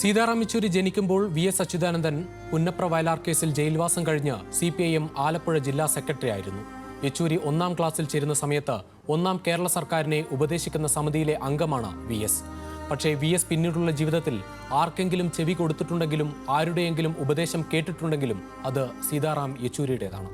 സീതാറാം യെച്ചൂരി ജനിക്കുമ്പോൾ വി.എസ്. അച്യുതാനന്ദൻ പുന്നപ്ര വയലാർ കേസിൽ ജയിൽവാസം കഴിഞ്ഞ് CPIM ആലപ്പുഴ ജില്ലാ സെക്രട്ടറി ആയിരുന്നു. യെച്ചൂരി 1ാം ക്ലാസ്സിൽ ചേരുന്ന സമയത്ത് 1ാം കേരള സർക്കാരിനെ ഉപദേശിക്കുന്ന സമിതിയിലെ അംഗമാണ് വി.എസ്. പക്ഷേ വി.എസ്. പിന്നീടുള്ള ജീവിതത്തിൽ ആർക്കെങ്കിലും ചെവി കൊടുത്തിട്ടുണ്ടെങ്കിലും ആരുടെയെങ്കിലും ഉപദേശം കേട്ടിട്ടുണ്ടെങ്കിലും അത് സീതാറാം യെച്ചൂരിയുടേതാണ്.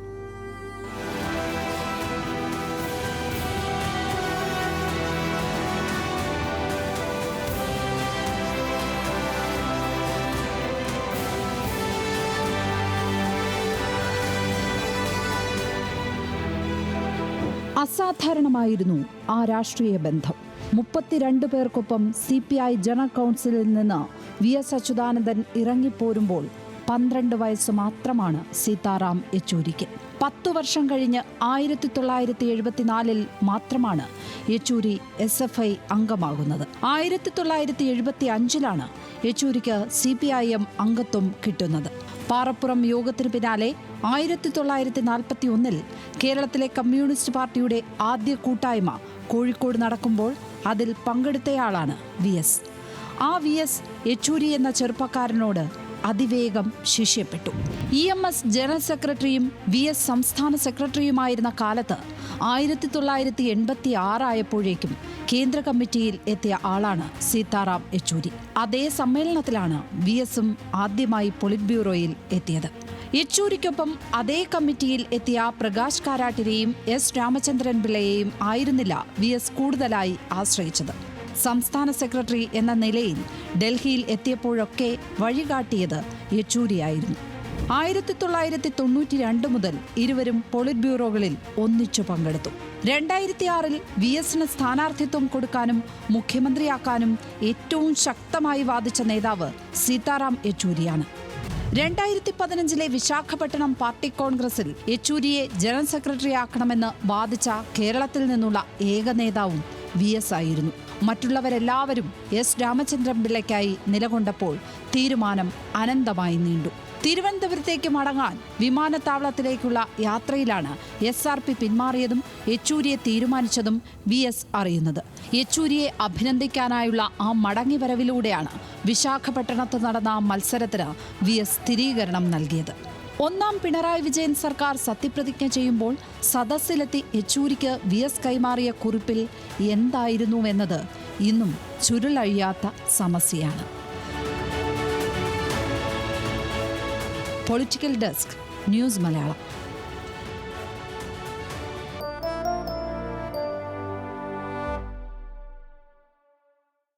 അസാധാരണമായിരുന്നു ആ രാഷ്ട്രീയ ബന്ധം. 32 പേർക്കൊപ്പം CPI ജനറൽ കൗൺസിലിൽ നിന്ന് വി.എസ്. അച്യുതാനന്ദൻ ഇറങ്ങിപ്പോരുമ്പോൾ 12 വയസ്സ് മാത്രമാണ് സീതാറാം യെച്ചൂരിക്ക്. 10 വർഷം കഴിഞ്ഞ് 1974 മാത്രമാണ് യെച്ചൂരി SFI അംഗമാകുന്നത്. 1975 യെച്ചൂരിക്ക് CPIM അംഗത്വം കിട്ടുന്നത്. പാറപ്പുറം യോഗത്തിന് പിന്നാലെ 1941 കേരളത്തിലെ കമ്മ്യൂണിസ്റ്റ് പാർട്ടിയുടെ ആദ്യ കൂട്ടായ്മ കോഴിക്കോട് നടക്കുമ്പോൾ അതിൽ പങ്കെടുത്തയാളാണ് വി.എസ്. ആ വി.എസ്. യെച്ചൂരി എന്ന ചെറുപ്പക്കാരനോട് അതിവേഗം ശിഷ്യപ്പെട്ടു. EMS ജനറൽ സെക്രട്ടറിയും വി.എസ്. സംസ്ഥാന സെക്രട്ടറിയുമായിരുന്ന കാലത്ത് 1986 ആയപ്പോഴേക്കും കേന്ദ്ര കമ്മിറ്റിയിൽ എത്തിയ ആളാണ് സീതാറാം യെച്ചൂരി. അതേ സമ്മേളനത്തിലാണ് വി.എസും ആദ്യമായി പൊളിറ്റ് ബ്യൂറോയിൽ എത്തിയത്. യെച്ചൂരിക്കൊപ്പം അതേ കമ്മിറ്റിയിൽ എത്തിയ പ്രകാശ് കാരാട്ടിനെയും S. രാമചന്ദ്രൻ പിള്ളയെയും ആയിരുന്നില്ല വി.എസ്. കൂടുതലായി ആശ്രയിച്ചത്. സംസ്ഥാന സെക്രട്ടറി എന്ന നിലയിൽ ഡൽഹിയിൽ എത്തിയപ്പോഴൊക്കെ വഴികാട്ടിയത് യെച്ചൂരിയായിരുന്നു. 1992 മുതൽ ഇരുവരും പൊളിറ്റ് ബ്യൂറോകളിൽ ഒന്നിച്ചു പങ്കെടുത്തു. 2006 വി.എസിന് സ്ഥാനാർത്ഥിത്വം കൊടുക്കാനും മുഖ്യമന്ത്രിയാക്കാനും ഏറ്റവും ശക്തമായി വാദിച്ച നേതാവ് സീതാറാം യെച്ചൂരിയാണ്. 2015 വിശാഖപട്ടണം പാർട്ടി കോൺഗ്രസിൽ യെച്ചൂരിയെ ജനറൽ സെക്രട്ടറിയാക്കണമെന്ന് വാദിച്ച കേരളത്തിൽ നിന്നുള്ള ഏക നേതാവും വി.എസ്. ആയിരുന്നു. മറ്റുള്ളവരെല്ലാവരും S. രാമചന്ദ്രൻ പിള്ളയ്ക്കായി നിലകൊണ്ടപ്പോൾ തീരുമാനം അനന്തമായി നീണ്ടു. തിരുവനന്തപുരത്തേക്ക് മടങ്ങാൻ വിമാനത്താവളത്തിലേക്കുള്ള യാത്രയിലാണ് SRP പിന്മാറിയതും യെച്ചൂരിയെ തീരുമാനിച്ചതും വി.എസ്. അറിയുന്നത്. യെച്ചൂരിയെ അഭിനന്ദിക്കാനായുള്ള ആ മടങ്ങിവരവിലൂടെയാണ് വിശാഖപട്ടണത്ത് നടന്ന മത്സരത്തിന് വി.എസ്. സ്ഥിരീകരണം നൽകിയത്. 1ാം പിണറായി വിജയൻ സർക്കാർ സത്യപ്രതിജ്ഞ ചെയ്യുമ്പോൾ സദസ്സിലെത്തി യെച്ചൂരിക്ക് വി.എസ്. കൈമാറിയ കുറിപ്പിൽ എന്തായിരുന്നുവെന്നത് ഇന്നും ചുരുളഴിയാത്ത സമസ്യയാണ്. Political desk, news Malayalam.